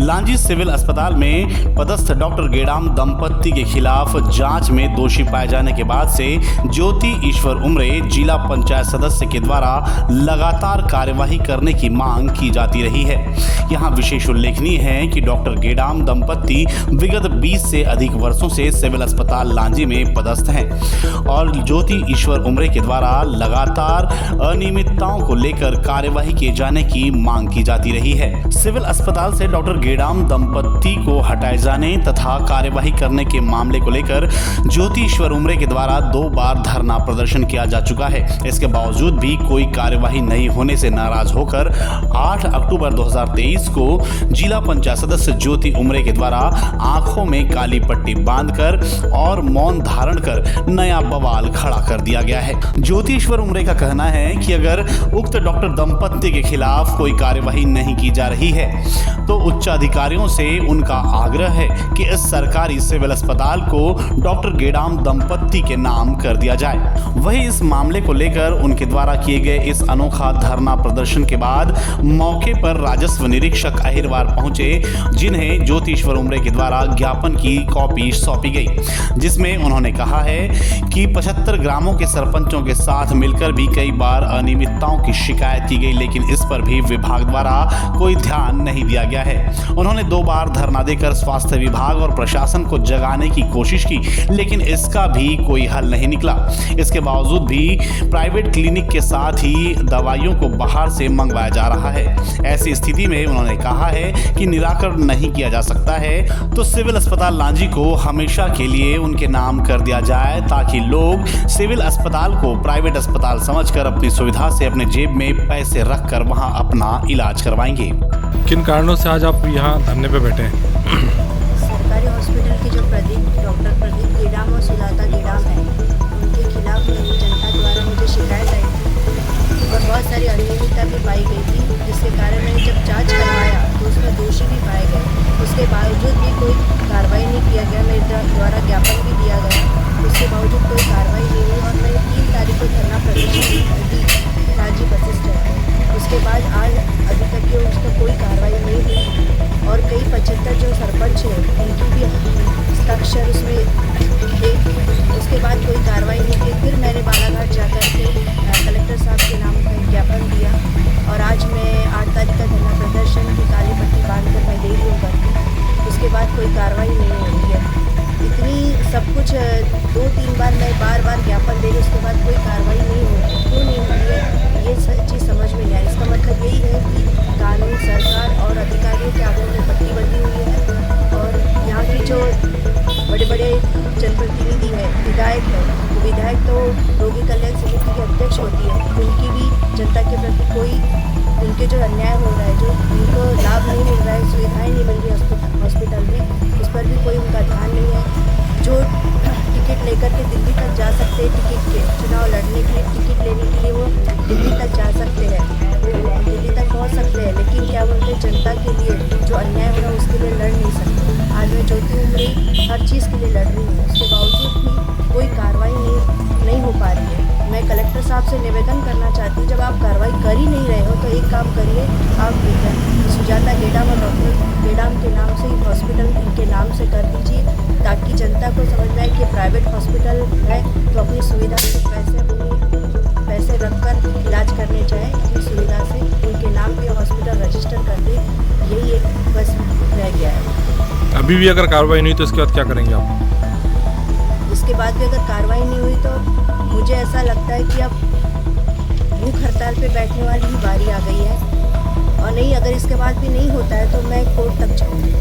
Lanji civil अस्पताल में पदस्थ डॉक्टर गेडाम दंपत्ति के खिलाफ जांच में दोषी पाए जाने के बाद से ज्योति ईश्वर उमरे जिला पंचायत सदस्य के द्वारा लगातार कार्यवाही करने की मांग की जाती रही है। यहाँ विशेष उल्लेखनीय है कि डॉक्टर गेडाम दंपत्ति विगत 20 से अधिक वर्षों से सिविल अस्पताल लांजी में पदस्थ हैं और ज्योति ईश्वर उमरे के द्वारा लगातार अनियमितताओं को लेकर कार्यवाही किए जाने की मांग की जाती रही है। सिविल अस्पताल से डॉक्टर गेडाम दंपत्ति को हटाए जाने तथा कार्यवाही करने के मामले को लेकर ज्योति ईश्वर उमरे के द्वारा 2 बार धरना प्रदर्शन किया जा चुका है। इसके बावजूद भी कोई कार्यवाही नहीं होने से नाराज होकर 8 अक्टूबर 2023 को जिला पंचायत सदस्य ज्योति उमरे के द्वारा आंखों में काली पट्टी बांधकर और मौन धारण कर नया बवाल खड़ा कर दिया गया है। ज्योति ईश्वर उमरे का कहना है कि अगर उक्त डॉक्टर दंपत्ति के खिलाफ कोई कार्यवाही नहीं की जा रही है तो उच्च अधिकारियों से उनका आग्रह है कि इस सरकारी सिविल अस्पताल को डॉक्टर गेडाम दंपत्ति के नाम कर दिया जाए। वहीं इस मामले को लेकर उनके द्वारा किए गए इस अनोखा धरना प्रदर्शन के बाद मौके पर राजस्व निरीक्षक अहिरवार पहुंचे, जिन्हें ज्योति ईश्वर उमरे के द्वारा ज्ञापन की कॉपी सौंपी गई, जिसमें उन्होंने कहा है कि 75 ग्रामों के सरपंचों के साथ मिलकर भी कई बार अनियमितताओं की शिकायत की गई, लेकिन इस पर भी विभाग द्वारा कोई ध्यान नहीं दिया गया है। उन्होंने 2 बार धरना देकर स्वास्थ्य विभाग और प्रशासन को जगाने की कोशिश की, लेकिन इसका भी कोई हल नहीं निकला। इसके बावजूद भी प्राइवेट क्लिनिक के साथ ही दवाइयों को बाहर से मंगवाया जा रहा है। ऐसी स्थिति में उन्होंने कहा है कि निराकरण नहीं किया जा सकता है तो सिविल अस्पताल लांजी को हमेशा के लिए उनके नाम कर दिया जाए, ताकि लोग सिविल अस्पताल को प्राइवेट अस्पताल समझकर अपनी सुविधा से अपने जेब में पैसे रखकर वहां अपना इलाज करवाएंगे। किन कारणों से आज आप यहाँ धरने पे बैठे हैं? सरकारी हॉस्पिटल के जो डॉक्टर प्रदीप गेडाम और सुजाता गेडाम है, उनके खिलाफ मेरी जनता द्वारा मुझे शिकायत आई थी और बहुत सारी अनियमितता भी पाई गई थी, जिसके कारण मैंने जब जांच करवाया तो उसमें दोषी भी पाए गए। उसके बावजूद भी कोई कार्रवाई नहीं किया गया। मेरे द्वारा ज्ञापन भी दिया गया, उसके बावजूद कोई कार्रवाई नहीं हुई और मैंने 3 तारीख को धरना प्रदर्शन दी लांजी बस स्टैंड। उसके बाद आज अभी तक की उसका कोई कार्रवाई नहीं हुई और कई 75 जो सरपंच हैं उनकी भी हस्ताक्षर उसमें थे। उसके बाद कोई कार्रवाई नहीं की। फिर मैंने बालाघाट जाकर के कलेक्टर साहब के नाम पर ज्ञापन दिया और आज मैं 8 तारीख का धरना प्रदर्शन की काली पट्टी बांध कर मैं दे रही हूँ करके। उसके बाद कोई कार्रवाई नहीं हो रही है। इतनी सब कुछ 2-3 बार मैं बार ज्ञापन दे रही, उसके बाद कोई कार्रवाई नहीं हो रही। क्यों नहीं हो रही है ये चीज़ समझ में नहीं आ रही। इसका मतलब यही है कि कानून, सरकार और अधिकारियों के आगे में पट्टी बंधी हुई है और यहाँ की जो बड़े जनप्रतिनिधि है, विधायक है, वो विधायक तो रोगी कल्याण समिति के अध्यक्ष होती है, उनकी भी जनता के प्रति कोई उनके जो अन्याय हो रहा है, जो उनको लाभ नहीं मिल रहा है, सुविधाएं नहीं मिल रही हॉस्पिटल में, उस पर भी कोई उनका ध्यान नहीं है। जो टिकट लेकर के दिल्ली तक जा सकते हैं, टिकट के चुनाव लड़ने के लिए टिकट लेने के लिए वो दिल्ली तक जा सकते हैं, वो दिल्ली तक पहुंच सकते हैं, लेकिन क्या बोलते जनता के लिए जो अन्याय हो रहा है उसके लिए लड़ नहीं सकते। आज मैं ज्योति उमरे हर चीज़ के लिए लड़ रही हूँ, उसके बावजूद भी कोई कार्रवाई नहीं हो पा रही है। मैं कलेक्टर साहब से निवेदन करना चाहती हूँ, जब आप कार्रवाई कर ही नहीं रहे हो तो एक काम करिए, आप सुजाता गेडाम और डॉक्टर गेडाम के नाम से हॉस्पिटल इनके नाम से कर दीजिए, ताकि जनता को समझ में आए कि प्राइवेट हॉस्पिटल है तो अपनी सुविधा से पैसे रखकर इलाज करने जाए, अपनी सुविधा से उनके नाम पे हॉस्पिटल रजिस्टर कर दे। यही एक बस रह गया है। अभी भी अगर कार्रवाई नहीं तो इसके बाद क्या करेंगे आप? इसके बाद भी अगर कार्रवाई नहीं हुई तो मुझे ऐसा लगता है कि अब भूख हड़ताल पे बैठने वाली ही बारी आ गई है और नहीं, अगर इसके बाद भी नहीं होता है तो मैं कोर्ट तक जाऊँगी।